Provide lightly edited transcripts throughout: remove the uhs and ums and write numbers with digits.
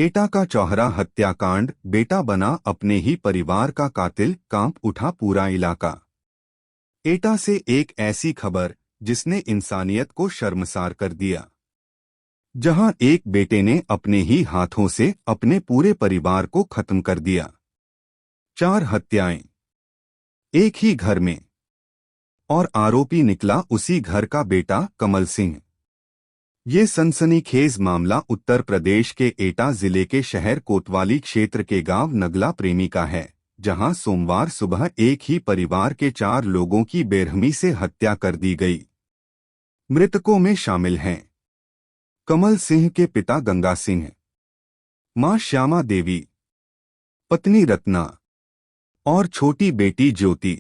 एटा का चौहरा हत्याकांड, बेटा बना अपने ही परिवार का कातिल, कांप उठा पूरा इलाका। एटा से एक ऐसी खबर जिसने इंसानियत को शर्मसार कर दिया, जहां एक बेटे ने अपने ही हाथों से अपने पूरे परिवार को खत्म कर दिया। 4 हत्याएं एक ही घर में, और आरोपी निकला उसी घर का बेटा कमल सिंह। ये सनसनीखेज मामला उत्तर प्रदेश के एटा जिले के शहर कोतवाली क्षेत्र के गांव नगला प्रेमी का है, जहां सोमवार सुबह एक ही परिवार के 4 लोगों की बेरहमी से हत्या कर दी गई। मृतकों में शामिल हैं कमल सिंह के पिता गंगा सिंह, मां श्यामा देवी, पत्नी रत्ना और छोटी बेटी ज्योति।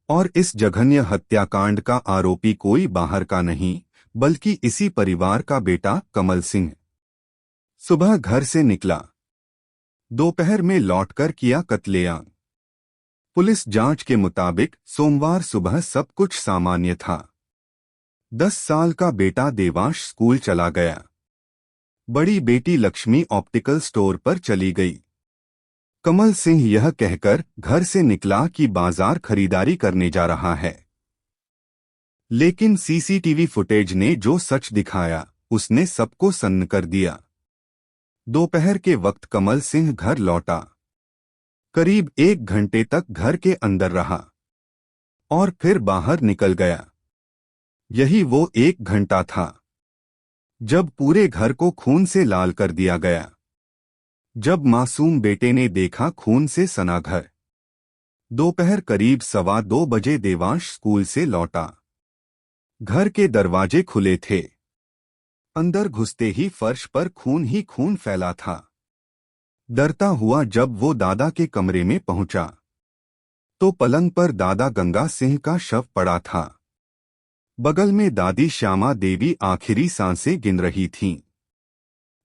और इस जघन्य हत्याकांड का आरोपी कोई बाहर का नहीं, बल्कि इसी परिवार का बेटा कमल सिंह। सुबह घर से निकला, दोपहर में लौटकर किया कत्लेआम। पुलिस जांच के मुताबिक सोमवार सुबह सब कुछ सामान्य था। 10 साल का बेटा देवांश स्कूल चला गया। बड़ी बेटी लक्ष्मी ऑप्टिकल स्टोर पर चली गई। कमल सिंह यह कहकर घर से निकला कि बाजार खरीदारी करने जा रहा है, लेकिन सीसीटीवी फुटेज ने जो सच दिखाया उसने सबको सन्न कर दिया। दोपहर के वक्त कमल सिंह घर लौटा, करीब 1 घंटे तक घर के अंदर रहा और फिर बाहर निकल गया। यही वो 1 घंटा था जब पूरे घर को खून से लाल कर दिया गया। जब मासूम बेटे ने देखा खून से सना घर। दोपहर करीब 2:15 बजे देवांश स्कूल से लौटा। घर के दरवाजे खुले थे। अंदर घुसते ही फर्श पर खून ही खून फैला था। डरता हुआ जब वो दादा के कमरे में पहुंचा, तो पलंग पर दादा गंगा सिंह का शव पड़ा था। बगल में दादी श्यामा देवी आखिरी सांसें गिन रही थीं।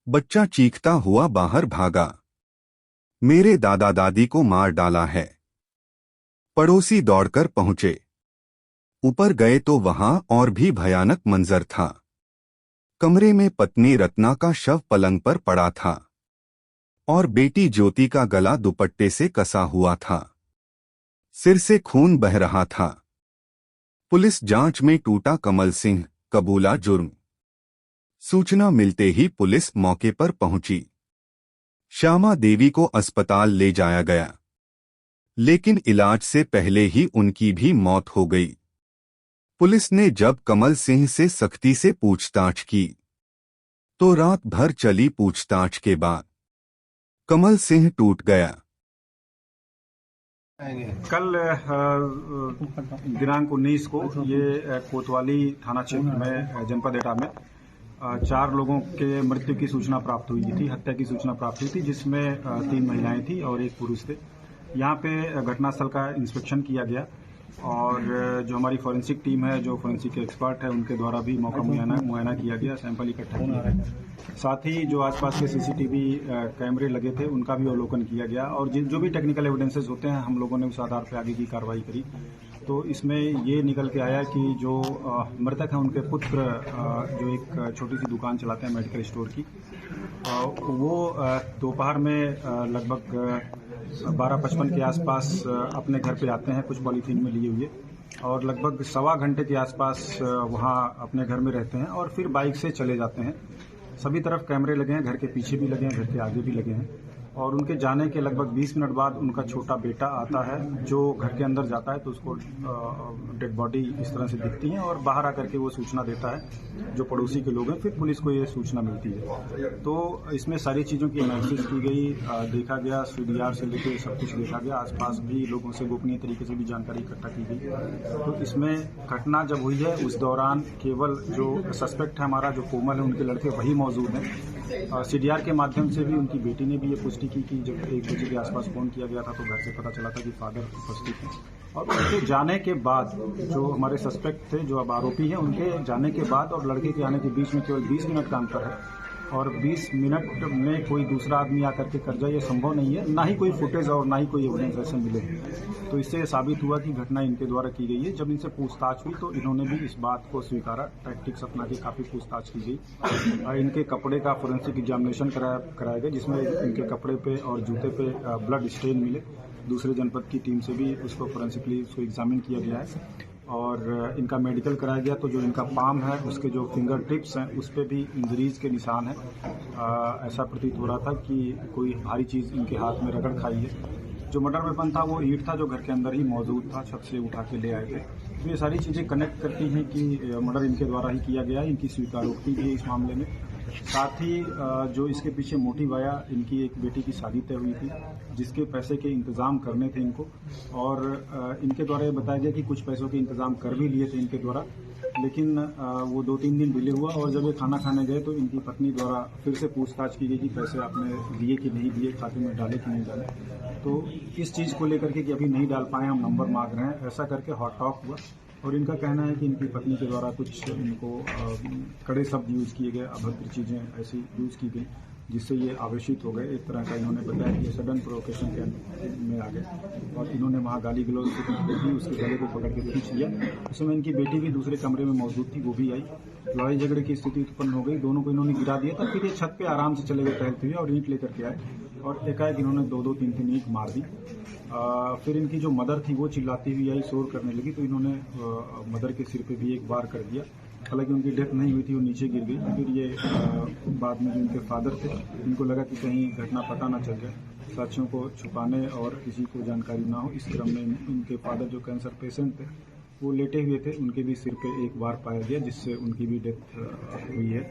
बच्चा चीखता हुआ बाहर भागा, मेरे दादा दादी को मार डाला है। पड़ोसी दौड़कर पहुंचे। ऊपर गए तो वहां और भी भयानक मंजर था। कमरे में पत्नी रत्ना का शव पलंग पर पड़ा था और बेटी ज्योति का गला दुपट्टे से कसा हुआ था। सिर से खून बह रहा था। पुलिस जांच में टूटा कमल सिंह, कबूला जुर्म। सूचना मिलते ही पुलिस मौके पर पहुंची। श्यामा देवी को अस्पताल ले जाया गया, लेकिन इलाज से पहले ही उनकी भी मौत हो गई। पुलिस ने जब कमल सिंह से सख्ती से पूछताछ की, तो रात भर चली पूछताछ के बाद कमल सिंह टूट गया। कल दिनांक 19 को ये कोतवाली थाना क्षेत्र में जनपद एटा में 4 लोगों के मृत्यु की सूचना प्राप्त हुई थी, हत्या की सूचना प्राप्त हुई थी, जिसमें 3 महिलाएं थी और 1 पुरुष थे। यहाँ पे घटनास्थल का इंस्पेक्शन किया गया और जो हमारी फॉरेंसिक टीम है, जो फॉरेंसिक एक्सपर्ट है, उनके द्वारा भी मौका मुआयना किया गया, सैंपल इकट्ठा किया गया। साथ ही जो आसपास के सीसीटीवी कैमरे लगे थे उनका भी अवलोकन किया गया और जो भी टेक्निकल एविडेंसेस होते हैं हम लोगों ने उस आधार पर आगे की कार्रवाई करी। तो इसमें ये निकल के आया कि जो मृतक हैं उनके पुत्र जो एक छोटी सी दुकान चलाते हैं मेडिकल स्टोर की, वो दोपहर में लगभग 12:55 के आसपास अपने घर पे आते हैं कुछ पॉलीथीन में लिए हुए, और लगभग 1.25 घंटे के आसपास वहाँ अपने घर में रहते हैं और फिर बाइक से चले जाते हैं। सभी तरफ कैमरे लगे हैं, घर के पीछे भी लगे हैं, घर के आगे भी लगे हैं। और उनके जाने के लगभग 20 मिनट बाद उनका छोटा बेटा आता है, जो घर के अंदर जाता है तो उसको डेड बॉडी इस तरह से दिखती है और बाहर आकर के वो सूचना देता है जो पड़ोसी के लोग हैं। फिर पुलिस को ये सूचना मिलती है। तो इसमें सारी चीज़ों की एनालिसिस की गई, देखा गया, सीडीआर से लेकर सब कुछ देखा गया। आसपास भी लोगों से गोपनीय तरीके से भी जानकारी इकट्ठा की गई। तो इसमें घटना जब हुई है उस दौरान केवल जो सस्पेक्ट है हमारा, जो कोमल है, उनके लड़के वही मौजूद हैं। सीडीआर के माध्यम से भी उनकी बेटी ने भी ये पुष्टि की कि जब 1 बजे के आसपास फोन किया गया था तो घर से पता चला था कि फादर उपस्थित हैं। और उनके जाने के बाद जो हमारे सस्पेक्ट थे, जो अब आरोपी हैं, उनके जाने के बाद और लड़के के आने के बीच में केवल 20 मिनट का अंतर है। और 20 मिनट में कोई दूसरा आदमी आकर के कर जाए ये संभव नहीं है। ना ही कोई फुटेज और ना ही कोई एविडेंस ऐसे मिले। तो इससे साबित हुआ कि घटना इनके द्वारा की गई है। जब इनसे पूछताछ हुई तो इन्होंने भी इस बात को स्वीकारा। टैक्टिक्स अपना के काफ़ी पूछताछ की गई। इनके कपड़े का फोरेंसिक एग्जामिनेशन कराया गया, जिसमें इनके कपड़े पे और जूते पे ब्लड स्टेन मिले। दूसरे जनपद की टीम से भी उसको फोरेंसिकली उसको एग्जामिन किया गया है और इनका मेडिकल कराया गया। तो जो इनका पाम है उसके जो फिंगर टिप्स हैं उस पर भी इंजरीज के निशान हैं। ऐसा प्रतीत हो रहा था कि कोई भारी चीज़ इनके हाथ में रगड़ खाई है। जो मर्डर वेपन था वो ईंट था जो घर के अंदर ही मौजूद था, छत से उठा के ले आए थे। तो ये सारी चीज़ें कनेक्ट करती हैं कि मर्डर इनके द्वारा ही किया गया है। इनकी स्वीकारोक्ति भी है इस मामले में। साथ ही जो इसके पीछे मोटिव आया, इनकी एक बेटी की शादी तय हुई थी जिसके पैसे के इंतजाम करने थे इनको, और इनके द्वारा ये बताया गया कि कुछ पैसों के इंतजाम कर भी लिए थे इनके द्वारा, लेकिन वो 2-3 दिन डिले हुआ। और जब ये खाना खाने गए तो इनकी पत्नी द्वारा फिर से पूछताछ की गई कि पैसे आपने दिए कि नहीं दिए, खाते में डाले कि नहीं डाले। तो इस चीज़ को लेकर के कि अभी नहीं डाल पाए, हम नंबर मांग रहे हैं, ऐसा करके हॉट टॉक हुआ। और इनका कहना है कि इनकी पत्नी के द्वारा कुछ इनको कड़े शब्द यूज़ किए गए, अभद्र चीज़ें ऐसी यूज़ की गई जिससे ये आवेशित हो गए। एक तरह का इन्होंने बताया कि ये सडन प्रोवोकेशन के में आ गए और इन्होंने वहाँ गाली गलौज की, उसके गले को पकड़ के खींच लिया। उस समय इनकी बेटी भी दूसरे कमरे में मौजूद थी, वो भी आई। लड़ाई झगड़े की स्थिति उत्पन्न हो गई, दोनों को इन्होंने गिरा दिया था। फिर ये छत पे आराम से चले गए टहलते हुए और ईंट लेकर के आए और एकाएक इन्होंने 2-2, 3-3 ईंट मार दी। फिर इनकी जो मदर थी वो चिल्लाती हुई आई, शोर करने लगी, तो इन्होंने मदर के सिर पे भी एक बार कर दिया। हालांकि उनकी डेथ नहीं हुई थी, वो नीचे गिर गई। फिर ये बाद में जो इनके फादर थे इनको लगा कि कहीं घटना पता ना चल जाए, साक्ष्यों को छुपाने और किसी को जानकारी ना हो, इस क्रम में इनके फादर जो कैंसर पेशेंट थे वो लेटे हुए थे, उनके भी सिर पे एक बार पाया गया जिससे उनकी भी डेथ हुई है।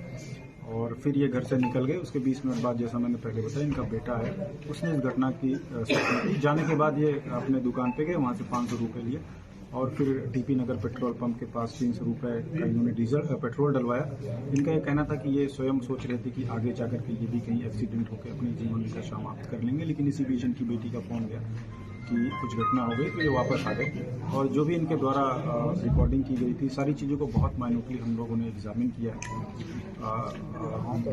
और फिर ये घर से निकल गए। उसके 20 मिनट बाद, जैसा मैंने पहले बताया, इनका बेटा है, उसने इस घटना की सूचना दी। जाने के बाद ये अपने दुकान पे गए, वहाँ से 500 रुपये लिए और फिर टीपी नगर पेट्रोल पंप के पास 300 रुपये का इन्होंने पेट्रोल डलवाया। इनका ये कहना था कि ये स्वयं सोच रहे थे कि आगे जाकर के ये भी कहीं एक्सीडेंट होकर अपने जीवन का समाप्त कर लेंगे, लेकिन इसी बीच इनकी बेटी का फोन गया कि कुछ घटना हो गई, तो ये वापस आ गए। और जो भी इनके द्वारा रिकॉर्डिंग की गई थी, सारी चीज़ों को बहुत माइन्यूटली हम लोगों ने एग्जामिन किया है।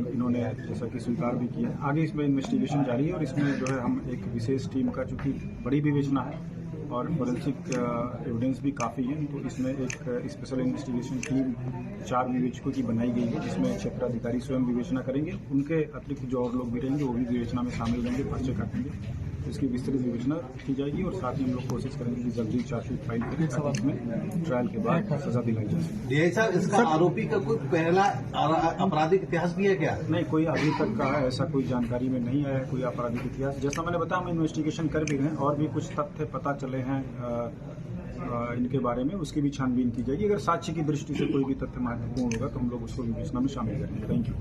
इन्होंने जैसा कि स्वीकार भी किया। आगे इसमें इन्वेस्टिगेशन जारी है और इसमें जो है हम एक विशेष टीम का, चूँकि बड़ी विवेचना है और फोरेंसिक एविडेंस भी काफ़ी है, तो इसमें एक स्पेशल इन्वेस्टिगेशन टीम 4 विवेचकों की बनाई गई है, जिसमें क्षेत्राधिकारी स्वयं विवेचना करेंगे। उनके अतिरिक्त जो और लोग भी रहेंगे वो भी विवेचना में शामिल रहेंगे, पर्चे काटेंगे। इसकी विस्तृत विवेचना की जाएगी और साथ ही हम लोग कोशिश करेंगे कि जल्दी चार्जशीट फाइल करें ताकि इसमें ट्रायल के बाद सजा दिलाई जा सके। डीआई साहब, इसका आरोपी का कोई पहला आपराधिक इतिहास भी है क्या? नहीं, कोई अभी तक का है ऐसा कोई जानकारी में नहीं आया कोई आपराधिक इतिहास। जैसा मैंने बताया, हम इन्वेस्टिगेशन कर भी रहे हैं और भी कुछ तथ्य पता चले हैं इनके बारे में, उसकी भी छानबीन की जाएगी। अगर साक्ष्य की दृष्टि से कोई भी तथ्य महत्वपूर्ण होगा तो हम लोग उसको विवेचना में शामिल करेंगे। Thank you.